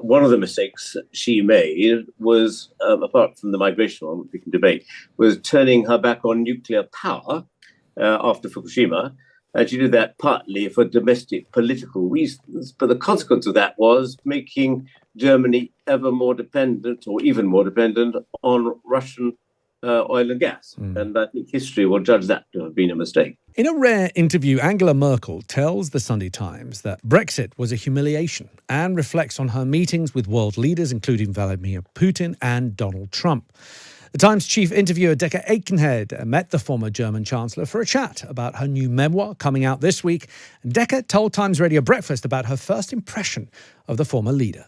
one of the mistakes she made was, apart from the migration one, which we can debate, was turning her back on nuclear power after Fukushima. And she did that partly for domestic political reasons. But the consequence of that was making Germany ever more dependent, or even more dependent, on Russian oil and gas. And I think history will judge that to have been a mistake. In a rare interview, Angela Merkel tells the Sunday Times that Brexit was a humiliation and reflects on her meetings with world leaders, including Vladimir Putin and Donald Trump. The Times chief interviewer Decca Aikenhead met the former German Chancellor for a chat about her new memoir coming out this week. Decca told Times Radio Breakfast about her first impression of the former leader.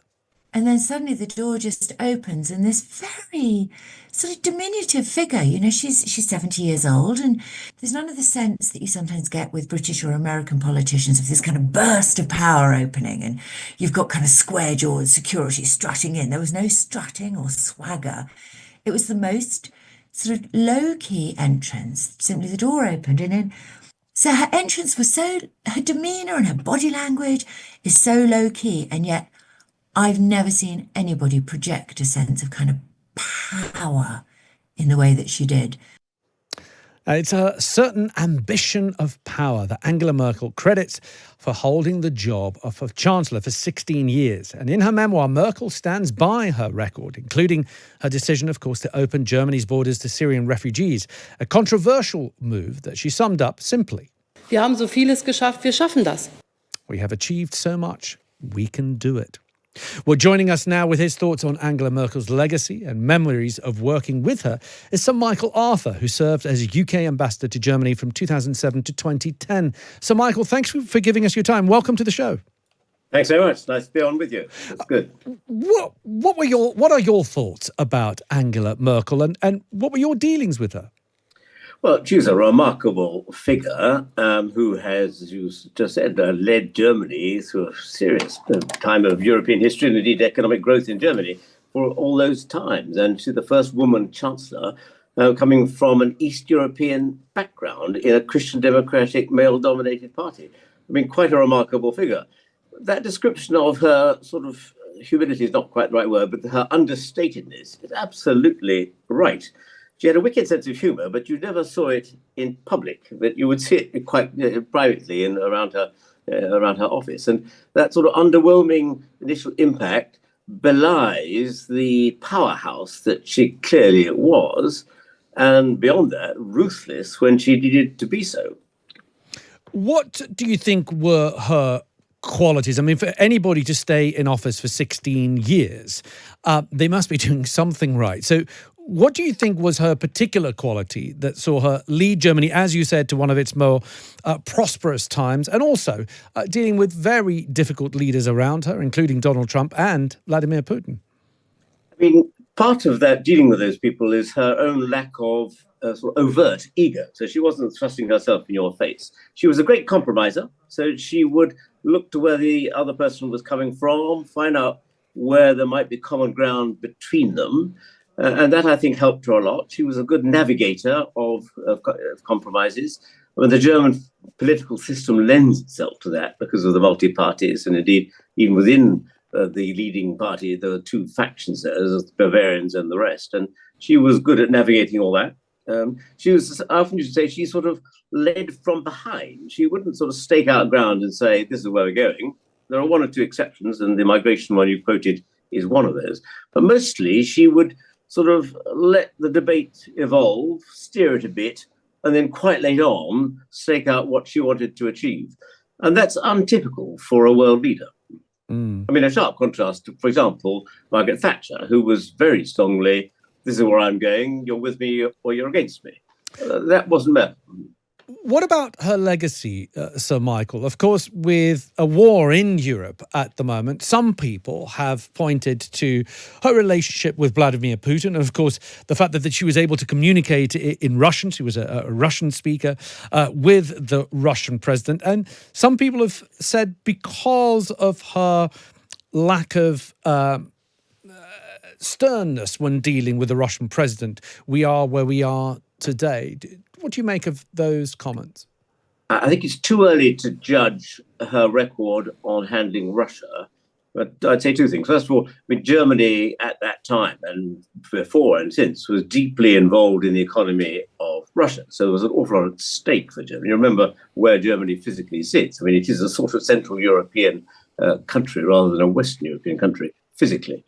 And then suddenly the door just opens and this very sort of diminutive figure, you know, she's 70 years old, and there's none of the sense that you sometimes get with British or American politicians of this kind of burst of power opening and you've got kind of square-jawed security strutting in. There was no strutting or swagger. It was the most sort of low-key entrance. Simply the door opened and then so her entrance was her demeanour and her body language is so low-key, and yet I've never seen anybody project a sense of kind of power in the way that she did. It's a certain ambition of power that Angela Merkel credits for holding the job of Chancellor for 16 years. And in her memoir, Merkel stands by her record, including her decision, of course, to open Germany's borders to Syrian refugees, a controversial move that she summed up simply. Wir haben so vieles geschafft, wir schaffen das. We have achieved so much, we can do it. Well, joining us now with his thoughts on Angela Merkel's legacy and memories of working with her is Sir Michael Arthur, who served as UK ambassador to Germany from 2007 to 2010. Sir Michael, thanks for giving us your time. Welcome to the show. Thanks very much. Nice to be on with you. That's good. What are your thoughts about Angela Merkel and what were your dealings with her? Well, she's a remarkable figure who has, as you just said, led Germany through a serious time of European history and indeed economic growth in Germany for all those times. And she's the first woman chancellor coming from an East European background in a Christian democratic male-dominated party. I mean, quite a remarkable figure. That description of her sort of humility is not quite the right word, but her understatedness is absolutely right. She had a wicked sense of humour, but you never saw it in public. But you would see it quite privately around her office, and that sort of underwhelming initial impact belies the powerhouse that she clearly was, and beyond that, ruthless when she needed to be so. What do you think were her qualities? I mean, for anybody to stay in office for 16 years, they must be doing something right. So what do you think was her particular quality that saw her lead Germany, as you said, to one of its more prosperous times, and also dealing with very difficult leaders around her, including Donald Trump and Vladimir Putin? I mean, part of that dealing with those people is her own lack of sort of overt ego. So she wasn't thrusting herself in your face. She was a great compromiser. So she would look to where the other person was coming from, find out where there might be common ground between them. And that, I think, helped her a lot. She was a good navigator of compromises. I mean, the German political system lends itself to that because of the multi-parties. And indeed, even within the leading party, there were two factions there, the Bavarians and the rest. And she was good at navigating all that. She was, I often used to say, she sort of led from behind. She wouldn't sort of stake out ground and say, this is where we're going. There are one or two exceptions, and the migration one you quoted is one of those. But mostly, she would sort of let the debate evolve, steer it a bit, and then quite late on, stake out what she wanted to achieve. And that's untypical for a world leader. I mean, a sharp contrast to, for example, Margaret Thatcher, who was very strongly, this is where I'm going, you're with me or you're against me. That wasn't Merkel. What about her legacy, Sir Michael? Of course, with a war in Europe at the moment, some people have pointed to her relationship with Vladimir Putin. And of course, the fact that she was able to communicate in Russian. She was a Russian speaker with the Russian president. And some people have said because of her lack of sternness when dealing with the Russian president, we are where we are today. What do you make of those comments? I think it's too early to judge her record on handling Russia. But I'd say two things. First of all, I mean, Germany at that time and before and since was deeply involved in the economy of Russia. So there was an awful lot at stake for Germany. You remember where Germany physically sits. I mean, it is a sort of Central European country rather than a Western European country physically.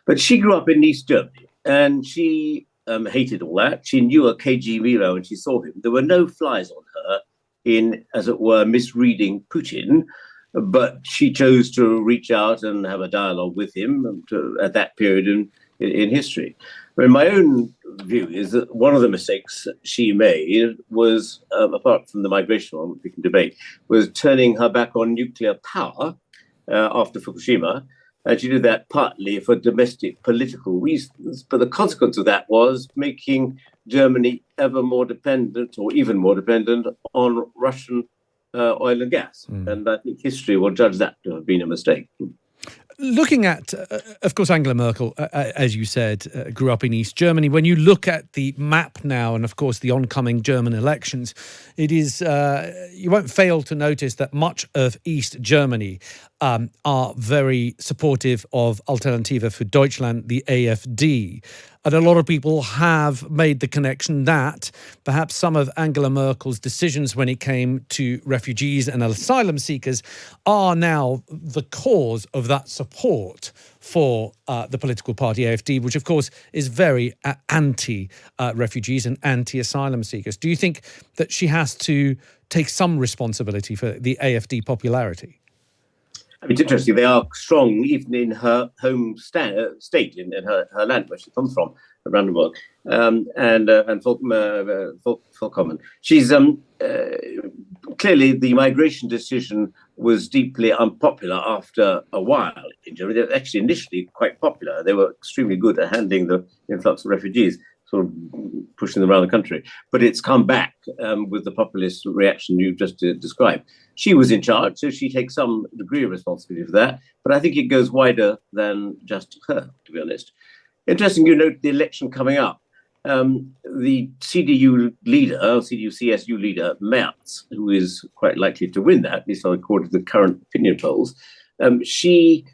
But she grew up in East Germany and she hated all that. She knew a KG Milo when she saw him. There were no flies on her in, as it were, misreading Putin. But she chose to reach out and have a dialogue with him at that period in history. I mean, my own view is that one of the mistakes she made was, apart from the migration one, we can debate, was turning her back on nuclear power after Fukushima. And she did that partly for domestic political reasons. But the consequence of that was making Germany ever more dependent, or even more dependent, on Russian oil and gas. And I think history will judge that to have been a mistake. Looking at, of course, Angela Merkel, as you said, grew up in East Germany. When you look at the map now and, of course, the oncoming German elections, it is you won't fail to notice that much of East Germany are very supportive of Alternative für Deutschland, the AfD. And a lot of people have made the connection that perhaps some of Angela Merkel's decisions when it came to refugees and asylum seekers are now the cause of that support for the political party AfD, which of course is very anti-refugees and anti-asylum seekers. Do you think that she has to take some responsibility for the AfD popularity? I mean, it's interesting. They are strong even in her home state, in her land where she comes from, Brandenburg, and Volkommen. She's clearly the migration decision was deeply unpopular after a while in Germany. They were actually initially quite popular. They were extremely good at handling the influx of refugees, sort of pushing them around the country. But it's come back with the populist reaction you just described. She was in charge, so she takes some degree of responsibility for that. But I think it goes wider than just her, to be honest. Interesting, you note the election coming up. The CDU leader, CDU-CSU leader, Merz, who is quite likely to win that, at least according to the current opinion polls, she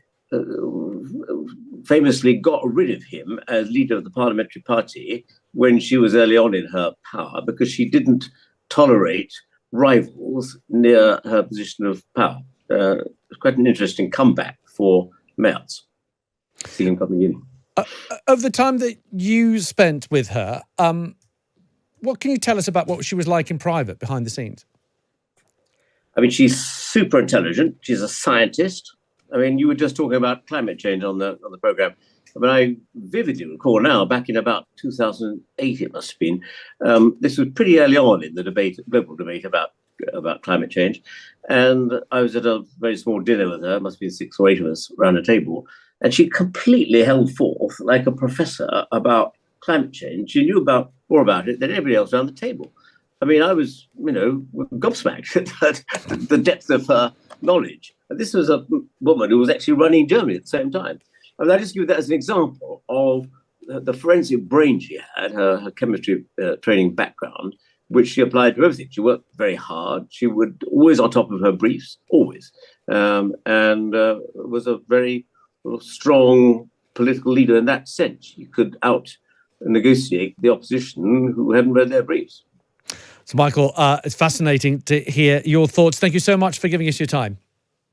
famously got rid of him as leader of the parliamentary party when she was early on in her power because she didn't tolerate rivals near her position of power. It's quite an interesting comeback for Merz. See him coming in. Of the time that you spent with her, what can you tell us about what she was like in private, behind the scenes? I mean, she's super intelligent. She's a scientist. I mean, you were just talking about climate change on the program. I mean, I vividly recall now, back in about 2008, it must have been. This was pretty early on in the global debate about climate change. And I was at a very small dinner with her, must have been 6 or 8 of us around a table. And she completely held forth like a professor about climate change. She knew more about it than everybody else around the table. I mean, I was, gobsmacked at the depth of her knowledge. And this was a woman who was actually running Germany at the same time. I mean, I just give that as an example of the forensic brain she had, her chemistry training background, which she applied to everything. She worked very hard. She would always on top of her briefs, always, and was a very strong political leader in that sense. She could out-negotiate the opposition who hadn't read their briefs. So, Michael, it's fascinating to hear your thoughts. Thank you so much for giving us your time.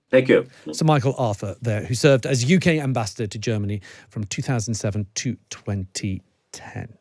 Thank you. So Michael Arthur there, who served as UK ambassador to Germany from 2007 to 2010.